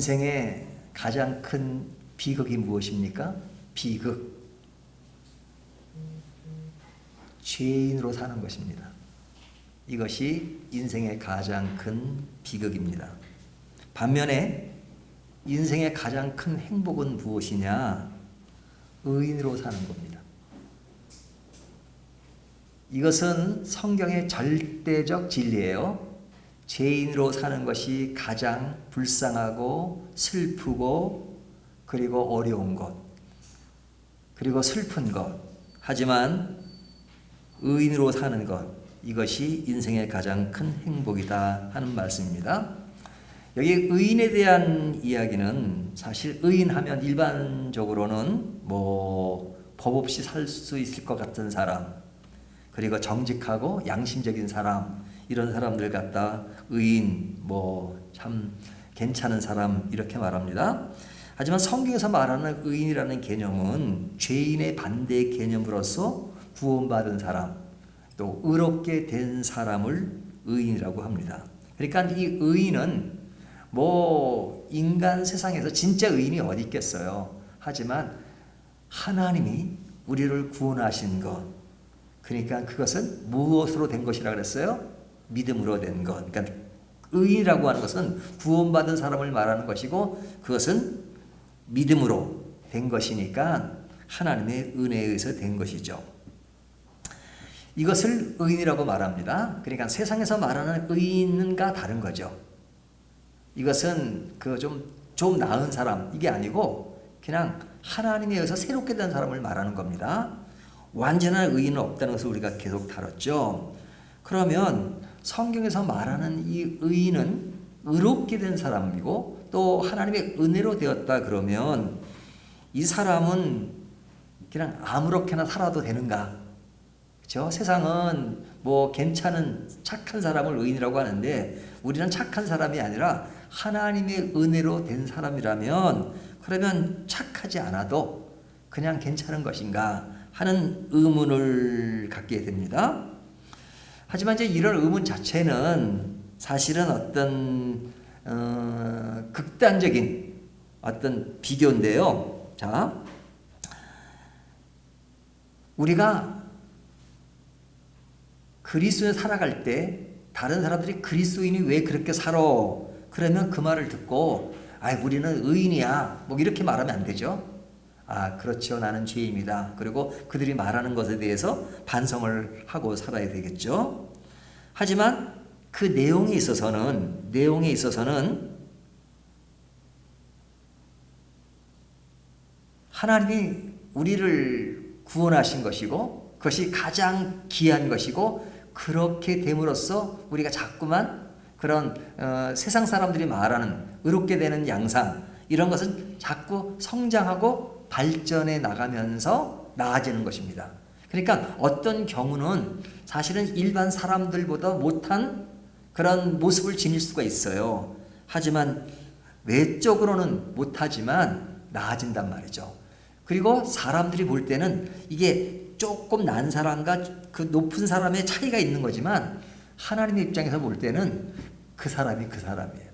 인생의 가장 큰 비극이 무엇입니까? 비극. 죄인으로 사는 것입니다. 이것이 인생의 가장 큰 비극입니다. 반면에 인생의 가장 큰 행복은 무엇이냐? 의인으로 사는 겁니다. 이것은 성경의 절대적 진리예요. 죄인으로 사는 것이 가장 불쌍하고 슬프고 그리고 어려운 것, 그리고 슬픈 것. 하지만 의인으로 사는 것, 이것이 인생의 가장 큰 행복이다 하는 말씀입니다. 여기 의인에 대한 이야기는 사실 의인하면 일반적으로는 법 없이 살 수 있을 것 같은 사람, 그리고 정직하고 양심적인 사람, 이런 사람들 갖다 의인, 참 괜찮은 사람 이렇게 말합니다. 하지만 성경에서 말하는 의인이라는 개념은 죄인의 반대 개념으로서 구원받은 사람, 또 의롭게 된 사람을 의인이라고 합니다. 그러니까 이 의인은 인간 세상에서 진짜 의인이 어디 있겠어요. 하지만 하나님이 우리를 구원하신 것, 그러니까 그것은 무엇으로 된 것이라 그랬어요? 믿음으로 된 것. 그러니까 의인이라고 하는 것은 구원받은 사람을 말하는 것이고, 그것은 믿음으로 된 것이니까 하나님의 은혜에 의해서 된 것이죠. 이것을 의인이라고 말합니다. 그러니까 세상에서 말하는 의인과 다른 거죠. 이것은 좀 나은 사람, 이게 아니고 그냥 하나님에 의해서 새롭게 된 사람을 말하는 겁니다. 완전한 의인은 없다는 것을 우리가 계속 다뤘죠. 그러면 성경에서 말하는 이 의인은 의롭게 된 사람이고 또 하나님의 은혜로 되었다 그러면 이 사람은 그냥 아무렇게나 살아도 되는가? 그렇죠? 세상은 괜찮은 착한 사람을 의인이라고 하는데 우리는 착한 사람이 아니라 하나님의 은혜로 된 사람이라면 그러면 착하지 않아도 그냥 괜찮은 것인가 하는 의문을 갖게 됩니다. 하지만 이제 이런 의문 자체는 사실은 어떤 극단적인 어떤 비교인데요. 자, 우리가 그리스도에 살아갈 때 다른 사람들이 그리스도인이 왜 그렇게 살아? 그러면 그 말을 듣고 우리는 의인이야 이렇게 말하면 안 되죠. 그렇죠. 나는 죄인이다. 그리고 그들이 말하는 것에 대해서 반성을 하고 살아야 되겠죠. 하지만 그 내용에 있어서는 하나님이 우리를 구원하신 것이고 그것이 가장 귀한 것이고 그렇게 됨으로써 우리가 자꾸만 그런 세상 사람들이 말하는 의롭게 되는 양상, 이런 것은 자꾸 성장하고 발전해 나가면서 나아지는 것입니다. 그러니까 어떤 경우는 사실은 일반 사람들보다 못한 그런 모습을 지닐 수가 있어요. 하지만 외적으로는 못하지만 나아진단 말이죠. 그리고 사람들이 볼 때는 이게 조금 난 사람과 그 높은 사람의 차이가 있는 거지만 하나님의 입장에서 볼 때는 그 사람이 그 사람이에요.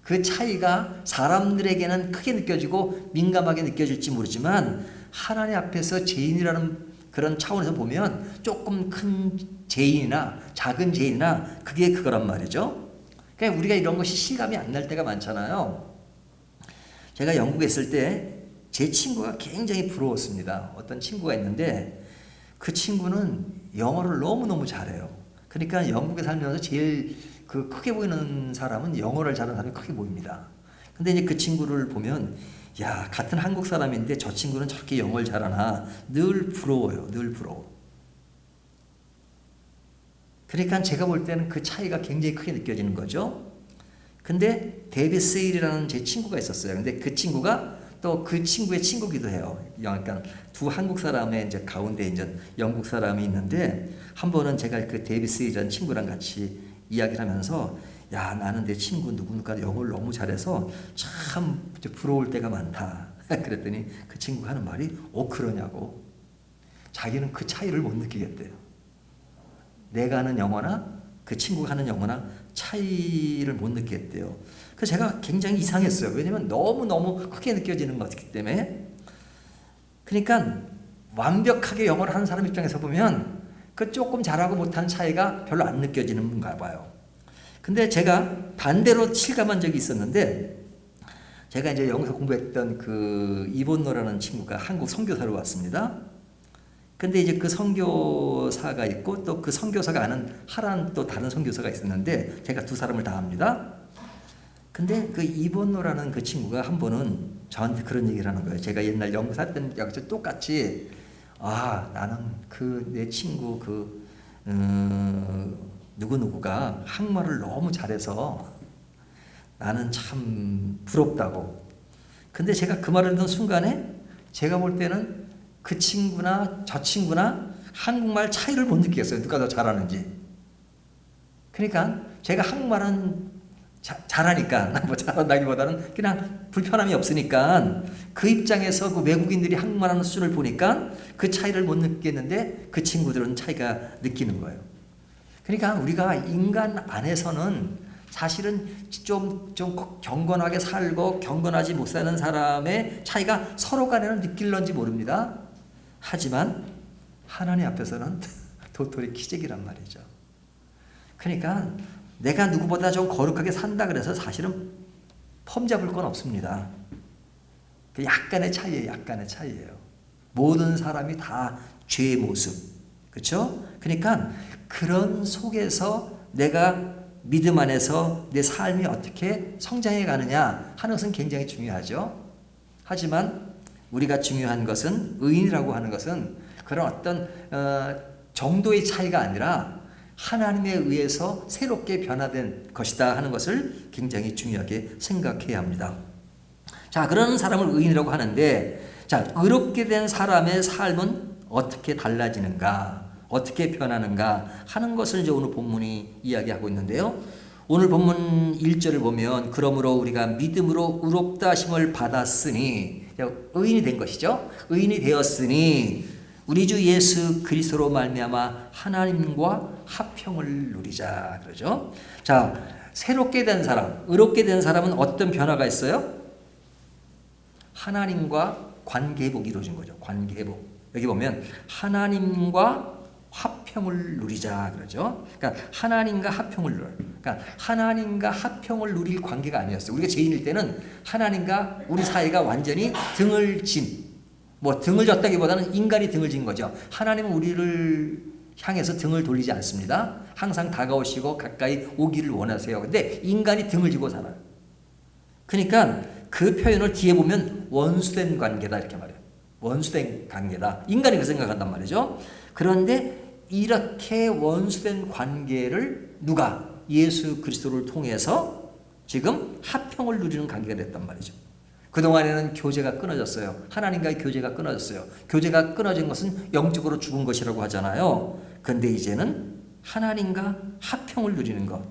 그 차이가 사람들에게는 크게 느껴지고 민감하게 느껴질지 모르지만 하나님 앞에서 죄인이라는 그런 차원에서 보면 조금 큰 죄인이나 작은 죄인이나 그게 그거란 말이죠. 그러니까 우리가 이런 것이 실감이 안 날 때가 많잖아요. 제가 영국에 있을 때 제 친구가 굉장히 부러웠습니다. 어떤 친구가 있는데 그 친구는 영어를 너무너무 잘해요. 그러니까 영국에 살면서 제일 크게 보이는 사람은 영어를 잘하는 사람이 크게 보입니다. 근데 이제 그 친구를 보면 같은 한국 사람인데 저 친구는 저렇게 영어를 잘하나 늘 부러워요. 늘 부러워. 그러니까 제가 볼 때는 그 차이가 굉장히 크게 느껴지는 거죠. 근데 데이비드 세일이라는 제 친구가 있었어요. 근데 그 친구가 또 그 친구의 친구기도 해요. 그러니까 두 한국 사람의 이제 가운데 이제 영국 사람이 있는데 한 번은 제가 그 데이비드 세일이라는 친구랑 같이 이야기를 하면서 나는 내 친구 누구누가 영어를 너무 잘해서 참 부러울 때가 많다. 그랬더니 그 친구가 하는 말이 그러냐고. 자기는 그 차이를 못 느끼겠대요. 내가 하는 영어나 그 친구가 하는 영어나 차이를 못 느끼겠대요. 그래서 제가 굉장히 이상했어요. 왜냐면 너무너무 크게 느껴지는 것이기 때문에. 그러니까 완벽하게 영어를 하는 사람 입장에서 보면 그 조금 잘하고 못하는 차이가 별로 안 느껴지는가 봐요. 근데 제가 반대로 실감한 적이 있었는데, 제가 이제 영어에서 공부했던 그 이본노라는 친구가 한국 선교사로 왔습니다. 근데 이제 그 선교사가 있고 또 그 선교사가 아는 하란 또 다른 선교사가 있었는데, 제가 두 사람을 다 압니다. 근데 그 이본노라는 그 친구가 한 번은 저한테 그런 얘기를 하는 거예요. 제가 옛날 영사 했던 약속 똑같이, 나는 그 내 친구 누구누구가 한국말을 너무 잘해서 나는 참 부럽다고. 근데 제가 그 말을 듣는 순간에 제가 볼 때는 그 친구나 저 친구나 한국말 차이를 못 느끼겠어요. 누가 더 잘하는지. 그러니까 제가 한국말은 잘하니까, 뭐 잘한다기보다는 그냥 불편함이 없으니까 그 입장에서 그 외국인들이 한국말 하는 수준을 보니까 그 차이를 못 느끼겠는데 그 친구들은 차이가 느끼는 거예요. 그러니까 우리가 인간 안에서는 사실은 좀 경건하게 살고 경건하지 못 사는 사람의 차이가 서로 간에는 느낄런지 모릅니다. 하지만 하나님 앞에서는 도토리 키재기란 말이죠. 그러니까 내가 누구보다 좀 거룩하게 산다 그래서 사실은 폼 잡을 건 없습니다. 약간의 차이예요. 약간의 차이예요. 모든 사람이 다 죄의 모습. 그렇죠? 그러니까 그런 속에서 내가 믿음 안에서 내 삶이 어떻게 성장해 가느냐 하는 것은 굉장히 중요하죠. 하지만 우리가 중요한 것은, 의인이라고 하는 것은 그런 어떤 정도의 차이가 아니라 하나님에 의해서 새롭게 변화된 것이다 하는 것을 굉장히 중요하게 생각해야 합니다. 자, 그런 사람을 의인이라고 하는데, 자, 의롭게 된 사람의 삶은 어떻게 달라지는가, 어떻게 변하는가 하는 것을 이제 오늘 본문이 이야기하고 있는데요. 오늘 본문 1절을 보면, 그러므로 우리가 믿음으로 의롭다 하심을 받았으니, 의인이 된 것이죠. 의인이 되었으니 우리 주 예수 그리스도로 말미암아 하나님과 화평을 누리자 그러죠. 자, 새롭게 된 사람, 의롭게 된 사람은 어떤 변화가 있어요? 하나님과 관계 회복이 이루어진 거죠. 관계 회복. 여기 보면 하나님과 화평을 누리자 그러죠. 그러니까 하나님과 화평을 누려. 그러니까 하나님과 화평을 누릴 관계가 아니었어요. 우리가 죄인일 때는 하나님과 우리 사이가 완전히 등을 졌다기보다는 인간이 등을 진 거죠. 하나님은 우리를 향해서 등을 돌리지 않습니다. 항상 다가오시고 가까이 오기를 원하세요. 근데 인간이 등을 지고 살아요. 그러니까 그 표현을 뒤에 보면 원수된 관계다 이렇게 말해요. 원수된 관계다. 인간이 그 생각한단 말이죠. 그런데 이렇게 원수된 관계를 누가? 예수 그리스도를 통해서 지금 화평을 누리는 관계가 됐단 말이죠. 그동안에는 교제가 끊어졌어요. 하나님과의 교제가 끊어졌어요. 교제가 끊어진 것은 영적으로 죽은 것이라고 하잖아요. 그런데 이제는 하나님과 화평을 누리는 것.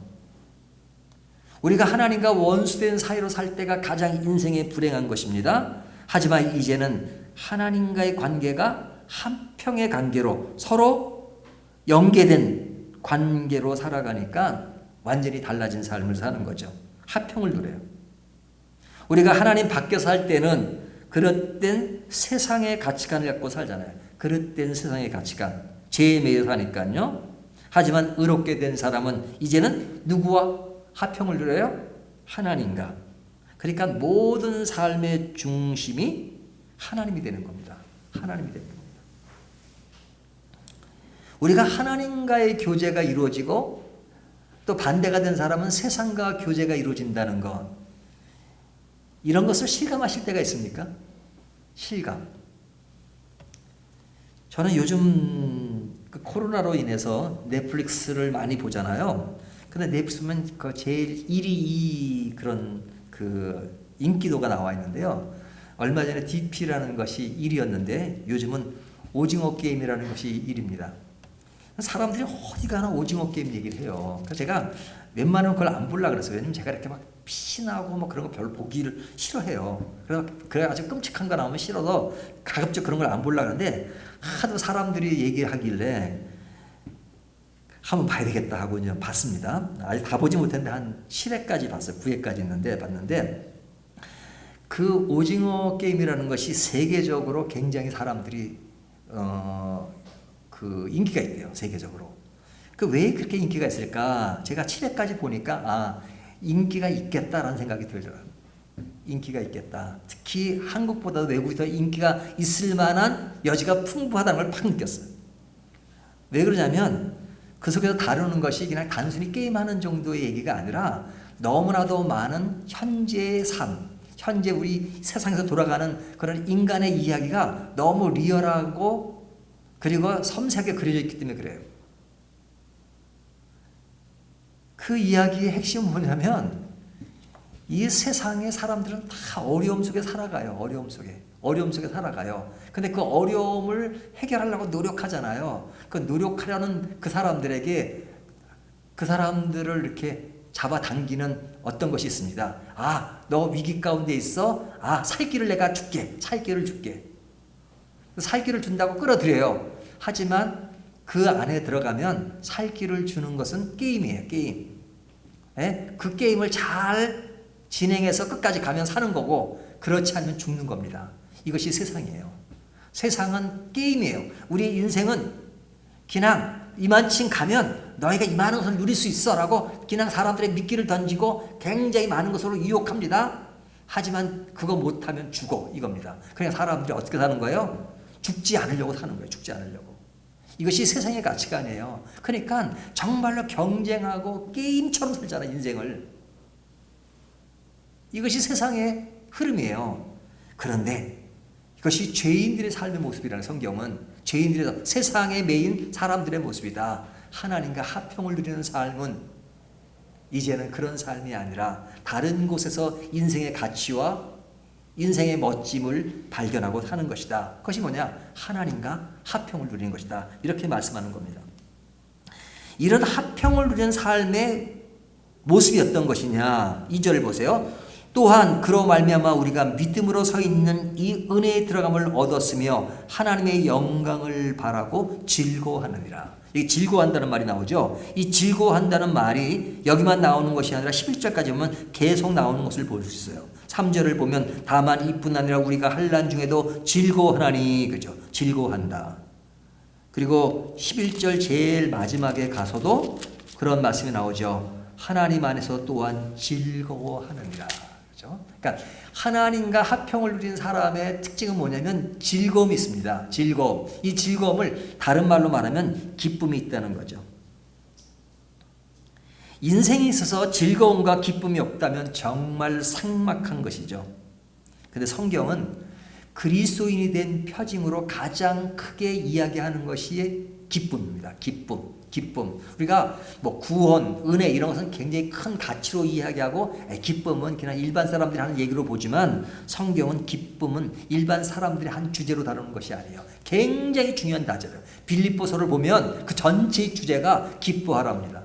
우리가 하나님과 원수된 사이로 살 때가 가장 인생에 불행한 것입니다. 하지만 이제는 하나님과의 관계가 화평의 관계로 서로 연계된 관계로 살아가니까 완전히 달라진 삶을 사는 거죠. 화평을 누려요. 우리가 하나님 밖에서 살 때는 그릇된 세상의 가치관을 갖고 살잖아요. 그릇된 세상의 가치관, 죄에 매여 사니까요. 하지만 의롭게 된 사람은 이제는 누구와 화평을 누려요? 하나님과. 그러니까 모든 삶의 중심이 하나님이 되는 겁니다. 하나님이 되는 겁니다. 우리가 하나님과의 교제가 이루어지고 또 반대가 된 사람은 세상과 교제가 이루어진다는 것. 이런 것을 실감하실 때가 있습니까? 실감. 저는 요즘 그 코로나로 인해서 넷플릭스를 많이 보잖아요. 근데 넷플릭스면 그 제일 1위 그런 그 인기도가 나와 있는데요. 얼마 전에 DP라는 것이 1위였는데 요즘은 오징어 게임이라는 것이 1위입니다. 사람들이 어디 가나 오징어 게임 얘기를 해요. 그래서 제가 웬만하면 그걸 안 보려고 그랬어요. 왜냐면 제가 이렇게 막 피나고 뭐 그런 거 별로 보기를 싫어해요. 그래 아주 끔찍한 거 나오면 싫어서 가급적 그런 걸 안 보려고 하는데 하도 사람들이 얘기하길래 한번 봐야 되겠다 하고 이제 봤습니다. 아직 다 보지 못했는데 한 7회까지 봤어요. 9회까지 있는데 봤는데 그 오징어 게임이라는 것이 세계적으로 굉장히 사람들이 그 인기가 있대요. 세계적으로. 그 왜 그렇게 인기가 있을까? 제가 7회까지 보니까 인기가 있겠다라는 생각이 들더라고요. 인기가 있겠다. 특히 한국보다도 외국이 더 인기가 있을 만한 여지가 풍부하다는 걸 팍 느꼈어요. 왜 그러냐면 그 속에서 다루는 것이 그냥 단순히 게임하는 정도의 얘기가 아니라 너무나도 많은 현재의 삶, 현재 우리 세상에서 돌아가는 그런 인간의 이야기가 너무 리얼하고 그리고 섬세하게 그려져 있기 때문에 그래요. 그 이야기의 핵심은 뭐냐면 이 세상의 사람들은 다 어려움 속에 살아가요. 어려움 속에 살아가요. 근데 그 어려움을 해결하려고 노력하잖아요. 그 노력하려는 그 사람들에게 그 사람들을 이렇게 잡아당기는 어떤 것이 있습니다. 너 위기 가운데 있어? 살 길을 내가 줄게. 살 길을 줄게. 살 길을 준다고 끌어들여요. 하지만 그 안에 들어가면 살 길을 주는 것은 게임이에요. 게임. 그 게임을 잘 진행해서 끝까지 가면 사는 거고 그렇지 않으면 죽는 겁니다. 이것이 세상이에요. 세상은 게임이에요. 우리 인생은 그냥 이만큼 가면 너희가 이만한 것을 누릴 수 있어 라고 그냥 사람들의 미끼를 던지고 굉장히 많은 것으로 유혹합니다. 하지만 그거 못하면 죽어 이겁니다. 그냥 사람들이 어떻게 사는 거예요? 죽지 않으려고 사는 거예요. 죽지 않으려고. 이것이 세상의 가치관이에요. 그러니까 정말로 경쟁하고 게임처럼 살잖아요. 인생을. 이것이 세상의 흐름이에요. 그런데 이것이 죄인들의 삶의 모습이라는 성경은 죄인들의 세상에 매인 사람들의 모습이다. 하나님과 화평을 누리는 삶은 이제는 그런 삶이 아니라 다른 곳에서 인생의 가치와 인생의 멋짐을 발견하고 사는 것이다. 그것이 뭐냐? 하나님과 화평을 누리는 것이다. 이렇게 말씀하는 겁니다. 이런 화평을 누리는 삶의 모습이 어떤 것이냐? 2절 보세요. 또한 그로 말미암아 우리가 믿음으로 서 있는 이 은혜에 들어감을 얻었으며 하나님의 영광을 바라고 즐거워하느니라. 여기 즐거워한다는 말이 나오죠. 이 즐거워한다는 말이 여기만 나오는 것이 아니라 11절까지 보면 계속 나오는 것을 볼 수 있어요. 3절을 보면 다만 이뿐 아니라 우리가 환난 중에도 즐거워하나니, 그죠? 즐거워한다. 그리고 11절 제일 마지막에 가서도 그런 말씀이 나오죠. 하나님 안에서 또한 즐거워하느니라. 그죠? 그러니까 하나님과 화평을 누리는 사람의 특징은 뭐냐면 즐거움이 있습니다. 즐거움. 이 즐거움을 다른 말로 말하면 기쁨이 있다는 거죠. 인생에 있어서 즐거움과 기쁨이 없다면 정말 삭막한 것이죠. 그런데 성경은 그리스도인이 된 표징으로 가장 크게 이야기하는 것이 기쁨입니다. 기쁨. 우리가 뭐 구원, 은혜 이런 것은 굉장히 큰 가치로 이야기하고 기쁨은 그냥 일반 사람들이 하는 얘기로 보지만 성경은 기쁨은 일반 사람들이 한 주제로 다루는 것이 아니에요. 굉장히 중요한 다제예요. 빌립보서를 보면 그 전체의 주제가 기뻐하랍니다.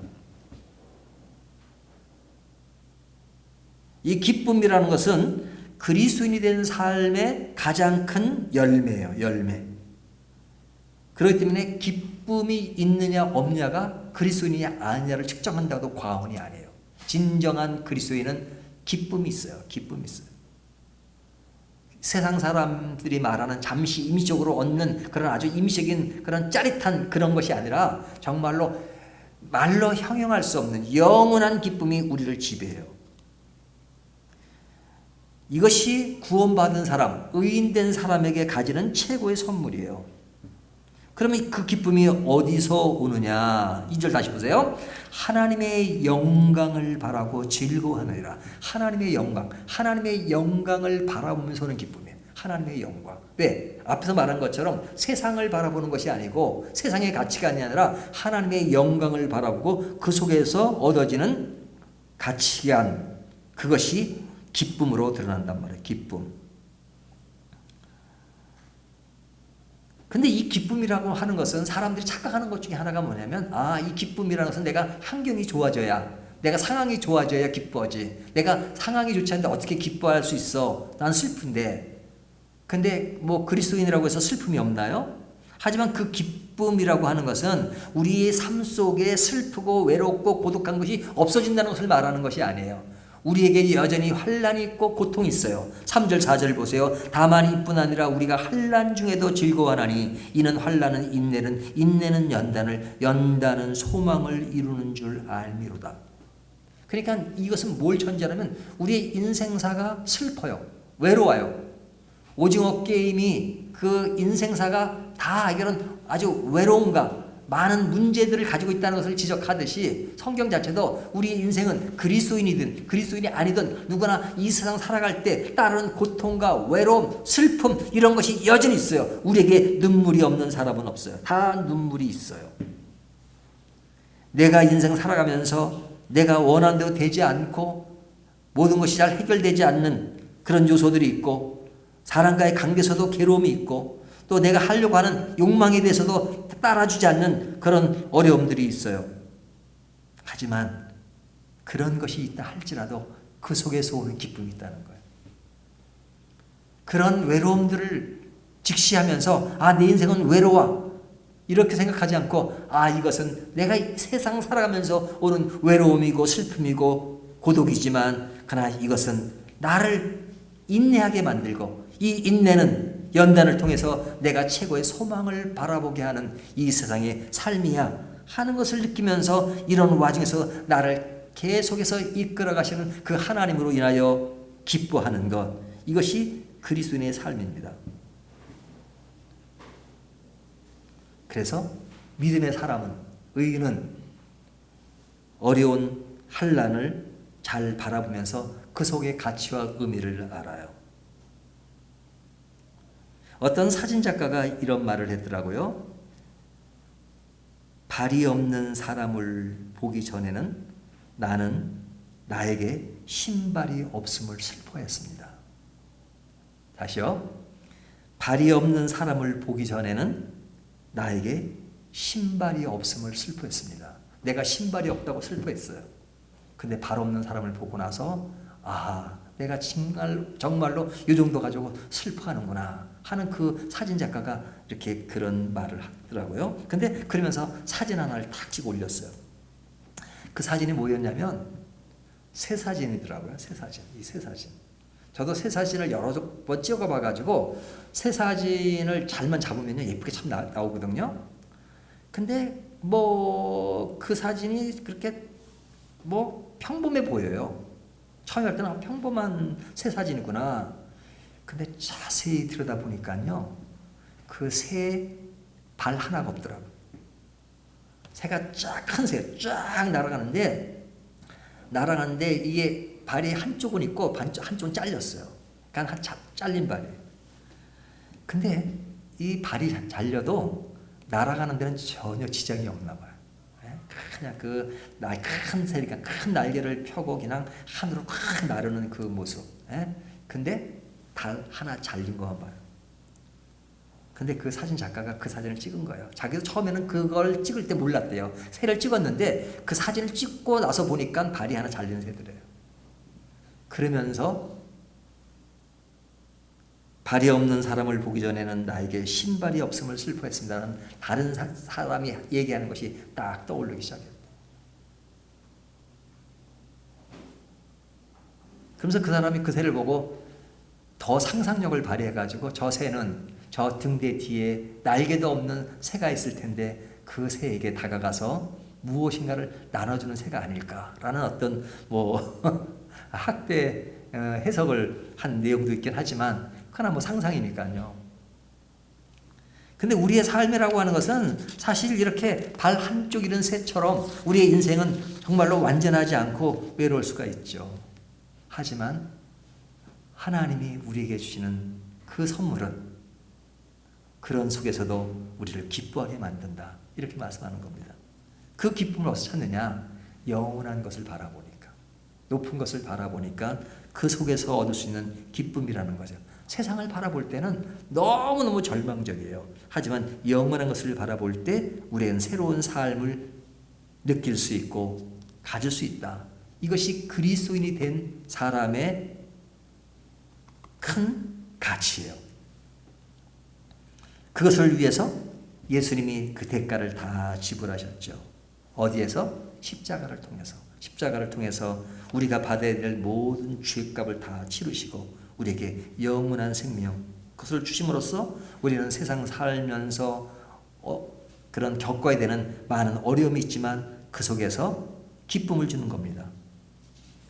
이 기쁨이라는 것은 그리스도인이 된 삶의 가장 큰 열매예요. 열매. 그렇기 때문에 기쁨이 있느냐 없느냐가 그리스도인이냐 아니냐를 측정한다고도 과언이 아니에요. 진정한 그리스도인은 기쁨이 있어요. 기쁨이 있어요. 세상 사람들이 말하는 잠시 임시적으로 얻는 그런 아주 임시적인 그런 짜릿한 그런 것이 아니라 정말로 말로 형용할 수 없는 영원한 기쁨이 우리를 지배해요. 이것이 구원받은 사람, 의인된 사람에게 가지는 최고의 선물이에요. 그러면 그 기쁨이 어디서 오느냐? 2절 다시 보세요. 하나님의 영광을 바라고 즐거워하느니라. 하나님의 영광을 바라보면서 오는 기쁨이에요. 하나님의 영광. 왜? 앞에서 말한 것처럼 세상을 바라보는 것이 아니고 세상의 가치가 아니라 하나님의 영광을 바라보고 그 속에서 얻어지는 가치관, 그것이 기쁨으로 드러난단 말이에요. 기쁨. 근데 이 기쁨이라고 하는 것은 사람들이 착각하는 것 중에 하나가 뭐냐면 이 기쁨이라는 것은 내가 환경이 좋아져야, 내가 상황이 좋아져야 기뻐하지. 내가 상황이 좋지 않은데 어떻게 기뻐할 수 있어? 난 슬픈데. 근데 뭐 그리스도인이라고 해서 슬픔이 없나요? 하지만 그 기쁨이라고 하는 것은 우리의 삶 속에 슬프고 외롭고 고독한 것이 없어진다는 것을 말하는 것이 아니에요. 우리에게 여전히 환난이 있고 고통이 있어요. 3절 4절 보세요. 다만 이뿐 아니라 우리가 환난 중에도 즐거워하나니 이는 환난은 인내는, 인내는 연단을, 연단은 소망을 이루는 줄 알미로다. 그러니까 이것은 뭘 전제하면 우리의 인생사가 슬퍼요. 외로워요. 오징어 게임이 그 인생사가 다 이런 아주 외로움과 많은 문제들을 가지고 있다는 것을 지적하듯이 성경 자체도 우리의 인생은 그리스도인이든 그리스도인이 아니든 누구나 이 세상 살아갈 때 따르는 고통과 외로움, 슬픔 이런 것이 여전히 있어요. 우리에게 눈물이 없는 사람은 없어요. 다 눈물이 있어요. 내가 인생 살아가면서 내가 원하는 대로 되지 않고 모든 것이 잘 해결되지 않는 그런 요소들이 있고 사람과의 관계에서도 괴로움이 있고 또 내가 하려고 하는 욕망에 대해서도 따라주지 않는 그런 어려움들이 있어요. 하지만 그런 것이 있다 할지라도 그 속에서 오는 기쁨이 있다는 거예요. 그런 외로움들을 직시하면서 내 인생은 외로워 이렇게 생각하지 않고 이것은 내가 세상 살아가면서 오는 외로움이고 슬픔이고 고독이지만 그러나 이것은 나를 인내하게 만들고 이 인내는 연단을 통해서 내가 최고의 소망을 바라보게 하는 이 세상의 삶이야 하는 것을 느끼면서 이런 와중에서 나를 계속해서 이끌어 가시는 그 하나님으로 인하여 기뻐하는 것, 이것이 그리스도인의 삶입니다. 그래서 믿음의 사람은, 의인은 어려운 환난을 잘 바라보면서 그 속의 가치와 의미를 알아요. 어떤 사진작가가 이런 말을 했더라고요. 발이 없는 사람을 보기 전에는 나는 나에게 신발이 없음을 슬퍼했습니다. 다시요. 발이 없는 사람을 보기 전에는 나에게 신발이 없음을 슬퍼했습니다. 내가 신발이 없다고 슬퍼했어요. 근데 발 없는 사람을 보고 나서 내가 정말로 이 정도 가지고 슬퍼하는구나 하는 그 사진작가가 이렇게 그런 말을 하더라고요. 근데 그러면서 사진 하나를 탁 찍어 올렸어요. 그 사진이 뭐였냐면 새 사진이더라고요. 새 사진. 이 새 사진. 저도 새 사진을 여러 번 찍어 봐가지고 새 사진을 잘만 잡으면 예쁘게 참 나오거든요. 근데 그 사진이 그렇게 평범해 보여요. 처음에 할 때는 평범한 새 사진이구나. 근데 자세히 들여다보니까요. 그 새 발 하나가 없더라고요. 새가 큰 새 쫙 날아가는데 이게 발이 한쪽은 있고 한쪽은 잘렸어요. 그러니까 잘린 발이에요. 근데 이 발이 잘려도 날아가는 데는 전혀 지장이 없나 봐요. 그냥 큰 새니까 큰 날개를 펴고 그냥 하늘로 확 나르는 그 모습. 근데 달 하나 잘린 것만 봐요. 근데 그 사진 작가가 그 사진을 찍은 거예요. 자기도 처음에는 그걸 찍을 때 몰랐대요. 새를 찍었는데 그 사진을 찍고 나서 보니까 발이 하나 잘린 새더래요. 그러면서 발이 없는 사람을 보기 전에는 나에게 신발이 없음을 슬퍼했습니다는 다른 사람이 얘기하는 것이 딱 떠오르기 시작했어요. 그러면서 그 사람이 그 새를 보고 더 상상력을 발휘해가지고 저 새는 저 등대 뒤에 날개도 없는 새가 있을 텐데 그 새에게 다가가서 무엇인가를 나눠주는 새가 아닐까라는 어떤 학대 해석을 한 내용도 있긴 하지만 그러나 상상이니까요. 근데 우리의 삶이라고 하는 것은 사실 이렇게 발 한쪽 잃은 새처럼 우리의 인생은 정말로 완전하지 않고 외로울 수가 있죠. 하지만 하나님이 우리에게 주시는 그 선물은 그런 속에서도 우리를 기뻐하게 만든다. 이렇게 말씀하는 겁니다. 그 기쁨을 어디서 찾느냐? 영원한 것을 바라보니까, 높은 것을 바라보니까 그 속에서 얻을 수 있는 기쁨이라는 거죠. 세상을 바라볼 때는 너무너무 절망적이에요. 하지만 영원한 것을 바라볼 때 우리는 새로운 삶을 느낄 수 있고 가질 수 있다. 이것이 그리스도인이 된 사람의 큰 가치예요. 그것을 위해서 예수님이 그 대가를 다 지불하셨죠. 어디에서? 십자가를 통해서. 십자가를 통해서 우리가 받아야 될 모든 죄값을 다 치르시고 우리에게 영원한 생명, 그것을 주심으로써 우리는 세상 살면서 그런 겪어야 되는 많은 어려움이 있지만 그 속에서 기쁨을 주는 겁니다.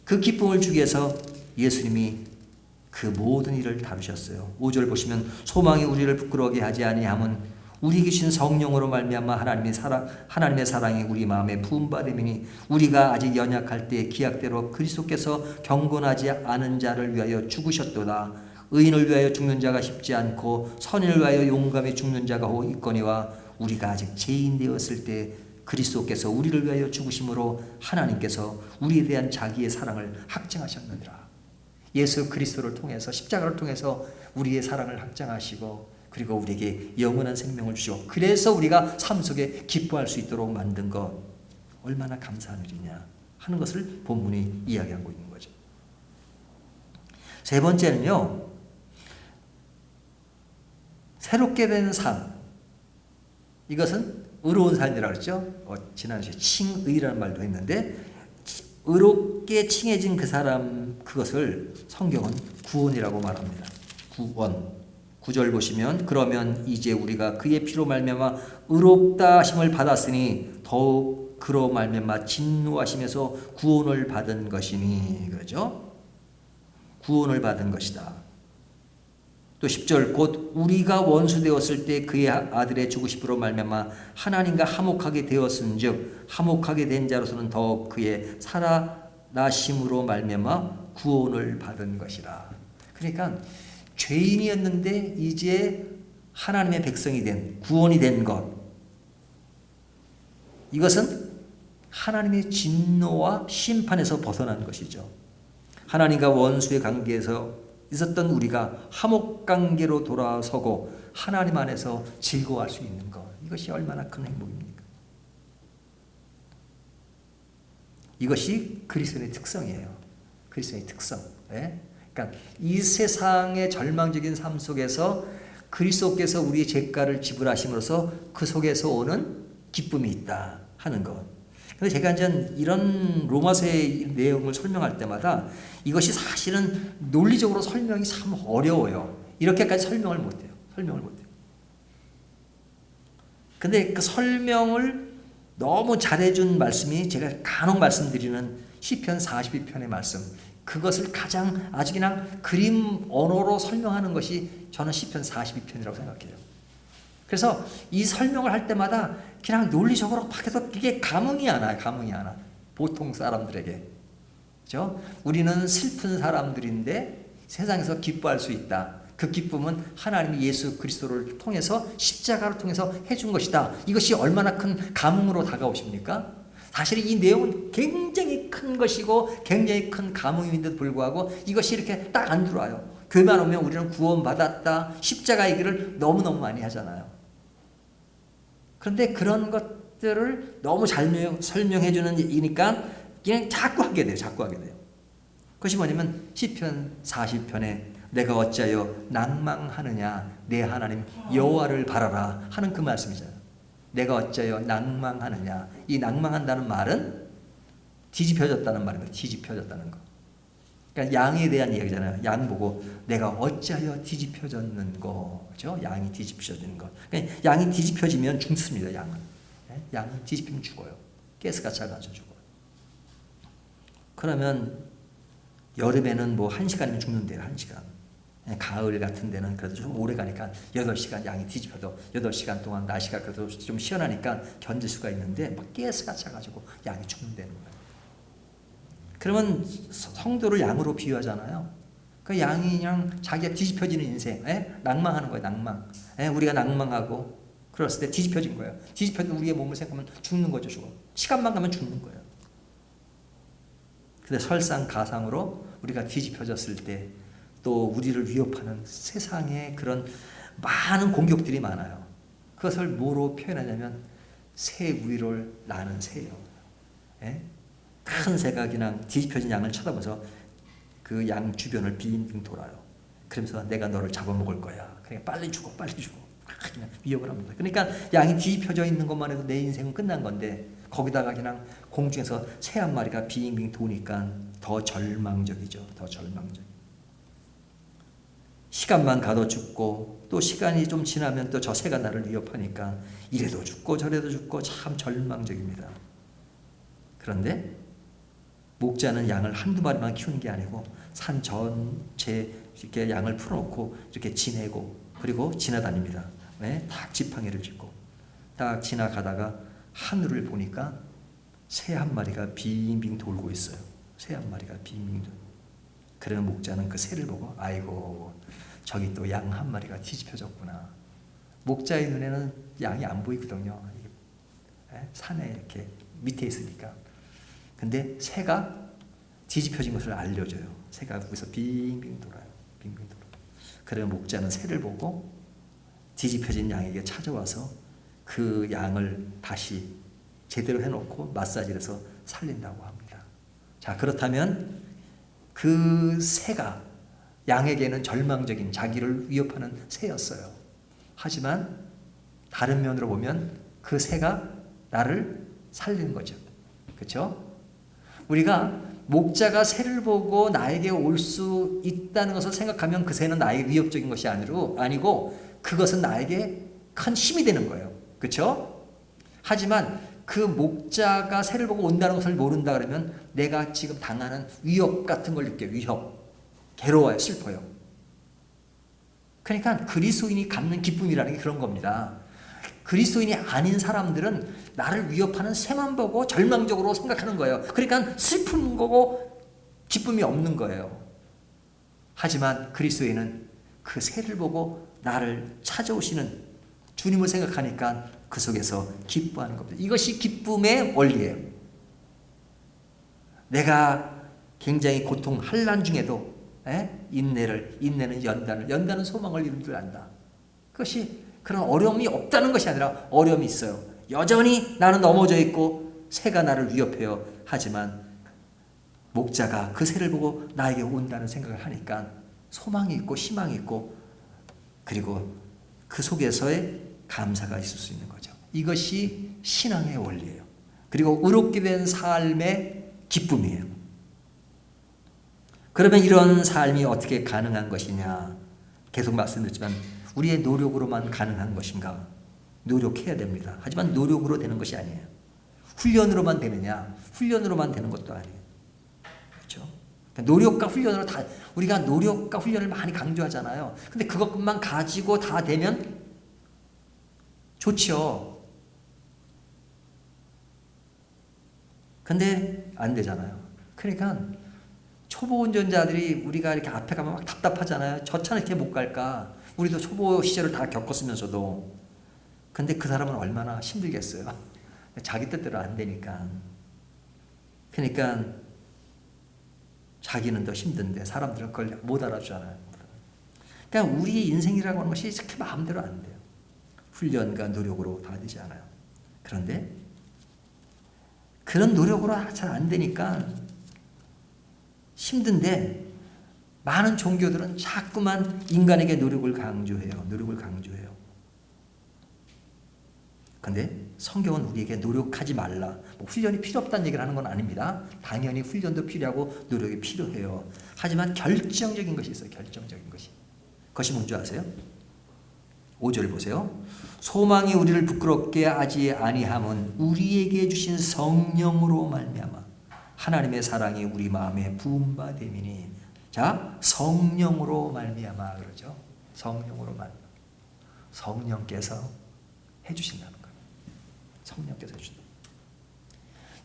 그 기쁨을 주기 위해서 예수님이 그 모든 일을 다루셨어요. 5절 보시면 소망이 우리를 부끄러워하게 하지 아니함은 우리 계신 성령으로 말미암아 하나님의 사랑이 우리 마음에 부음받음이니 우리가 아직 연약할 때 기약대로 그리스도께서 경건하지 않은 자를 위하여 죽으셨도다. 의인을 위하여 죽는 자가 쉽지 않고 선인을 위하여 용감히 죽는 자가 혹 있거니와 우리가 아직 죄인 되었을 때 그리스도께서 우리를 위하여 죽으심으로 하나님께서 우리에 대한 자기의 사랑을 확증하셨느니라. 예수 그리스도를 통해서 십자가를 통해서 우리의 사랑을 확증하시고 그리고 우리에게 영원한 생명을 주시고 그래서 우리가 삶 속에 기뻐할 수 있도록 만든 것 얼마나 감사한 일이냐 하는 것을 본문이 이야기하고 있는 거죠. 세 번째는요. 새롭게 된 삶. 이것은 의로운 삶이라고 그랬죠. 지난주에 칭의라는 말도 했는데 의롭게 칭해진 그 사람 그것을 성경은 구원이라고 말합니다. 구원. 9절 보시면 그러면 이제 우리가 그의 피로 말미암아 의롭다 하심을 받았으니 더욱 그로 말미암아 진노하심에서 구원을 받은 것이니 그러죠. 구원을 받은 것이다. 또 10절 곧 우리가 원수 되었을 때 그의 아들의 죽으심으로 말미암아 하나님과 화목하게 되었은즉 화목하게 된 자로서는 더욱 그의 살아나심으로 말미암아 구원을 받은 것이라. 그러니까 죄인이었는데 이제 하나님의 백성이 된 구원이 된 것 이것은 하나님의 진노와 심판에서 벗어난 것이죠. 하나님과 원수의 관계에서 있었던 우리가 화목관계로 돌아서고 하나님 안에서 즐거워할 수 있는 것 이것이 얼마나 큰 행복입니까? 이것이 그리스도의 특성이에요. 그리스도의 특성. 네? 그러니까 이 세상의 절망적인 삶 속에서 그리스도께서 우리의 죄가를 지불하심으로써 그 속에서 오는 기쁨이 있다 하는 것. 그런데 제가 이제 이런 로마서의 내용을 설명할 때마다 이것이 사실은 논리적으로 설명이 참 어려워요. 이렇게까지 설명을 못해요. 근데 그 설명을 너무 잘해준 말씀이 제가 간혹 말씀드리는 시편 42편의 말씀. 그것을 가장 아주 그냥 그림 언어로 설명하는 것이 저는 시편 42편이라고 생각해요. 그래서 이 설명을 할 때마다 그냥 논리적으로 막 해도 이게 감흥이 안 와요. 보통 사람들에게. 그렇죠? 우리는 슬픈 사람들인데 세상에서 기뻐할 수 있다. 그 기쁨은 하나님이 예수 그리스도를 통해서 십자가를 통해서 해준 것이다. 이것이 얼마나 큰 감흥으로 다가오십니까? 사실 이 내용은 굉장히 큰 것이고 굉장히 큰 감흥인데도 불구하고 이것이 이렇게 딱 안 들어와요. 교회만 오면 우리는 구원받았다. 십자가 얘기를 너무너무 많이 하잖아요. 그런데 그런 것들을 너무 잘 설명해 주는 이니까 그냥 자꾸 하게 돼요. 그것이 뭐냐면 시편 40편에 내가 어찌하여 낭망하느냐 내 하나님 여호와를 바라라 하는 그 말씀이잖아요. 내가 어찌하여 낭망하느냐. 이 낭망한다는 말은 뒤집혀졌다는 말입니다. 뒤집혀졌다는 거. 그러니까 양에 대한 이야기잖아요. 양 보고 내가 어찌하여 뒤집혀졌는고. 그렇죠? 양이 뒤집혀지는 것. 그러니까 양이 뒤집혀지면 죽습니다. 양은. 양이 뒤집히면 죽어요. 가스가 작아져 죽어요. 그러면 여름에는 뭐 1시간이면 죽는데요. 1시간. 가을 같은 데는 그래도 좀 오래 가니까 8시간 양이 뒤집혀도 8시간 동안 날씨가 그래도 좀 시원하니까 견딜 수가 있는데 막 가스가 차가지고 양이 죽는다는 거예요. 그러면 성도를 양으로 비유하잖아요. 그 양이 그냥 자기가 뒤집혀지는 인생, 낭망하는 거예요. 낭망. 우리가 낭망하고 그랬을 때 뒤집혀진 거예요. 뒤집혀진 우리의 몸을 생각하면 죽는 거죠. 죽어. 시간만 가면 죽는 거예요. 근데 설상가상으로 우리가 뒤집혀졌을 때 또 우리를 위협하는 세상에 그런 많은 공격들이 많아요. 그것을 뭐로 표현하냐면 새 위를 나는 새예요. 큰 새가 그냥 뒤집혀진 양을 쳐다보면서 그 양 주변을 빙빙 돌아요. 그러면서 내가 너를 잡아먹을 거야. 그러니까 빨리 죽어. 그냥 위협을 합니다. 그러니까 양이 뒤집혀져 있는 것만 해도 내 인생은 끝난 건데 거기다가 그냥 공중에서 새 한 마리가 빙빙 도니까 더 절망적이죠. 더 절망적. 시간만 가도 죽고 또 시간이 좀 지나면 또 저 새가 나를 위협하니까 이래도 죽고 저래도 죽고 참 절망적입니다. 그런데 목자는 양을 한두 마리만 키우는 게 아니고 산 전체 이렇게 양을 풀어놓고 이렇게 지내고 그리고 지나다닙니다. 네? 딱 지팡이를 짚고 딱 지나가다가 하늘을 보니까 새 한 마리가 빙빙 돌고 있어요. 새 한 마리가 빙빙 돌고. 그러는 목자는 그 새를 보고 아이고 저기 또 양 한 마리가 뒤집혀졌구나. 목자의 눈에는 양이 안 보이거든요. 산에 이렇게 밑에 있으니까. 근데 새가 뒤집혀진 것을 알려줘요. 새가 거기서 빙빙 돌아요. 빙빙 돌아요. 그러면 목자는 새를 보고 뒤집혀진 양에게 찾아와서 그 양을 다시 제대로 해놓고 마사지를 해서 살린다고 합니다. 자, 그렇다면 그 새가 양에게는 절망적인 자기를 위협하는 새였어요. 하지만 다른 면으로 보면 그 새가 나를 살리는 거죠. 그렇죠? 우리가 목자가 새를 보고 나에게 올 수 있다는 것을 생각하면 그 새는 나에게 위협적인 것이 아니고 그것은 나에게 큰 힘이 되는 거예요. 그렇죠? 하지만 그 목자가 새를 보고 온다는 것을 모른다 그러면 내가 지금 당하는 위협 같은 걸 느껴요. 위협. 괴로워요. 슬퍼요. 그러니까 그리스도인이 갖는 기쁨이라는 게 그런 겁니다. 그리스도인이 아닌 사람들은 나를 위협하는 새만 보고 절망적으로 생각하는 거예요. 그러니까 슬픈 거고 기쁨이 없는 거예요. 하지만 그리스도인은 그 새를 보고 나를 찾아오시는 주님을 생각하니까 그 속에서 기뻐하는 겁니다. 이것이 기쁨의 원리예요. 내가 굉장히 고통 환난 중에도 인내는 연단은 소망을 이룬 줄 안다. 그것이 그런 어려움이 없다는 것이 아니라 어려움이 있어요. 여전히 나는 넘어져 있고 새가 나를 위협해요. 하지만 목자가 그 새를 보고 나에게 온다는 생각을 하니까 소망이 있고 희망이 있고 그리고 그 속에서의 감사가 있을 수 있는 거죠. 이것이 신앙의 원리예요. 그리고 의롭게 된 삶의 기쁨이에요. 그러면 이런 삶이 어떻게 가능한 것이냐? 계속 말씀드렸지만 우리의 노력으로만 가능한 것인가? 노력해야 됩니다. 하지만 노력으로 되는 것이 아니에요. 훈련으로만 되느냐? 훈련으로만 되는 것도 아니에요. 그렇죠? 노력과 훈련으로 다 우리가 노력과 훈련을 많이 강조하잖아요. 근데 그것만 가지고 다 되면 좋죠. 근데 안 되잖아요. 그러니까 초보 운전자들이 우리가 이렇게 앞에 가면 막 답답하잖아요. 저 차는 이렇게 못 갈까? 우리도 초보 시절을 다 겪었으면서도. 근데 그 사람은 얼마나 힘들겠어요. 자기 뜻대로 안 되니까. 그러니까 자기는 더 힘든데 사람들은 그걸 못 알아주잖아요. 그러니까 우리의 인생이라고 하는 것이 그렇게 마음대로 안 돼요. 훈련과 노력으로 다 되지 않아요. 그런데 그런 노력으로 잘 안 되니까 힘든데 많은 종교들은 자꾸만 인간에게 노력을 강조해요. 노력을 강조해요. 그런데 성경은 우리에게 노력하지 말라. 뭐 훈련이 필요 없다는 얘기를 하는 건 아닙니다. 당연히 훈련도 필요하고 노력이 필요해요. 하지만 결정적인 것이 있어요. 결정적인 것이. 그것이 뭔지 아세요? 5절 보세요. 소망이 우리를 부끄럽게 하지 아니함은 우리에게 주신 성령으로 말미암아 하나님의 사랑이 우리 마음에 부은 바 됨이니. 자, 성령으로 말미암아 그러죠. 성령으로 말미암아. 성령께서 해주신다는 거예요. 성령께서 해주신다.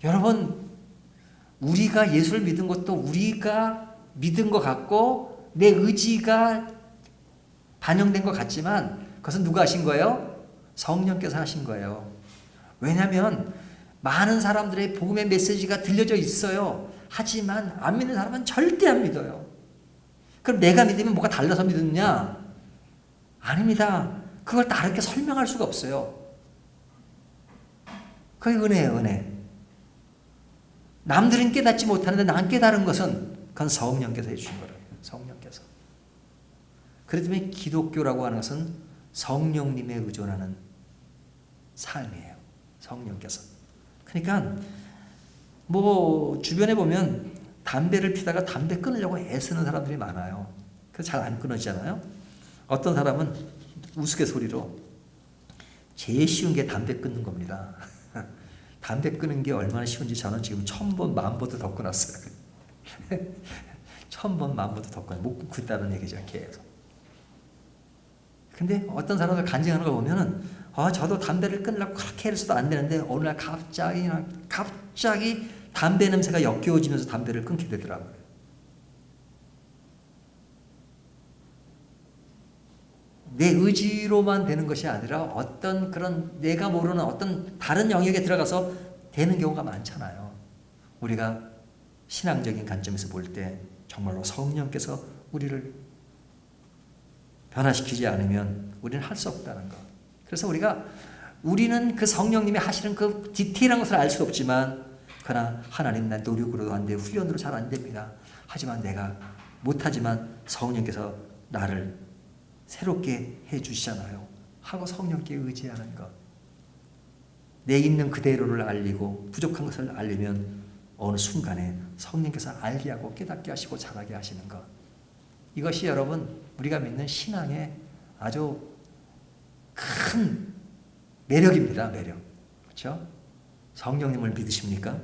여러분, 우리가 예수를 믿은 것도 우리가 믿은 것 같고 내 의지가 반영된 것 같지만 그것은 누가 하신 거예요? 성령께서 하신 거예요. 왜냐하면 많은 사람들의 복음의 메시지가 들려져 있어요. 하지만 안 믿는 사람은 절대 안 믿어요. 그럼 내가 믿으면 뭐가 달라서 믿느냐? 아닙니다. 그걸 다르게 설명할 수가 없어요. 그게 은혜예요, 은혜. 남들은 깨닫지 못하는데 난 깨달은 것은 그건 성령께서 해주신 거예요. 성령께서. 그렇기 때문에 기독교라고 하는 것은 성령님에 의존하는 삶이에요. 성령께서. 그러니까 뭐 주변에 보면 담배를 피다가 담배 끊으려고 애쓰는 사람들이 많아요. 그래서 잘 안 끊어지잖아요. 어떤 사람은 우스갯소리로 제일 쉬운 게 담배 끊는 겁니다. 담배 끊는 게 얼마나 쉬운지 저는 지금 1000번, 10,000번도 더 끊었어요. 1000번, 10,000번도 더 끊어요. 못 끊고 있다는 얘기죠, 계속. 근데 어떤 사람들 간증하는 거 보면은 저도 담배를 끊으려고 그렇게 해서도 안 되는데 어느 날 갑자기 담배 냄새가 역겨워지면서 담배를 끊게 되더라고요. 내 의지로만 되는 것이 아니라 어떤 그런 내가 모르는 어떤 다른 영역에 들어가서 되는 경우가 많잖아요. 우리가 신앙적인 관점에서 볼 때 정말로 성령께서 우리를 변화시키지 않으면 우리는 할 수 없다는 것. 그래서 우리는 그 성령님이 하시는 그 디테일한 것을 알 수 없지만 그러나 하나님 난 노력으로도 안 돼요. 훈련으로 잘 안 됩니다. 하지만 내가 못하지만 성령께서 나를 새롭게 해주시잖아요. 하고 성령께 의지하는 것. 내 있는 그대로를 알리고 부족한 것을 알리면 어느 순간에 성령께서 알게 하고 깨닫게 하시고 잘하게 하시는 것. 이것이 여러분 우리가 믿는 신앙의 아주 큰 매력입니다. 매력. 그렇죠? 성령님을 믿으십니까?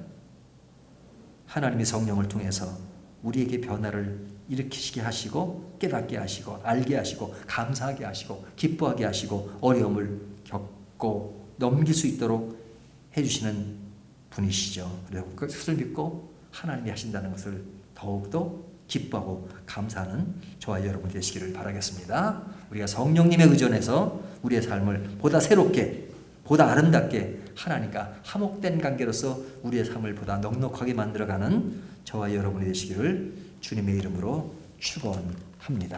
하나님의 성령을 통해서 우리에게 변화를 일으키시게 하시고 깨닫게 하시고 알게 하시고 감사하게 하시고 기뻐하게 하시고 어려움을 겪고 넘길 수 있도록 해주시는 분이시죠. 그리고 그것을 믿고 하나님이 하신다는 것을 더욱더 기뻐하고 감사하는 저와 여러분 되시기를 바라겠습니다. 우리가 성령님에 의존해서 우리의 삶을 보다 새롭게 보다 아름답게 하나님과 화목된 관계로서 우리의 삶을 보다 넉넉하게 만들어가는 저와 여러분이 되시기를 주님의 이름으로 축원합니다.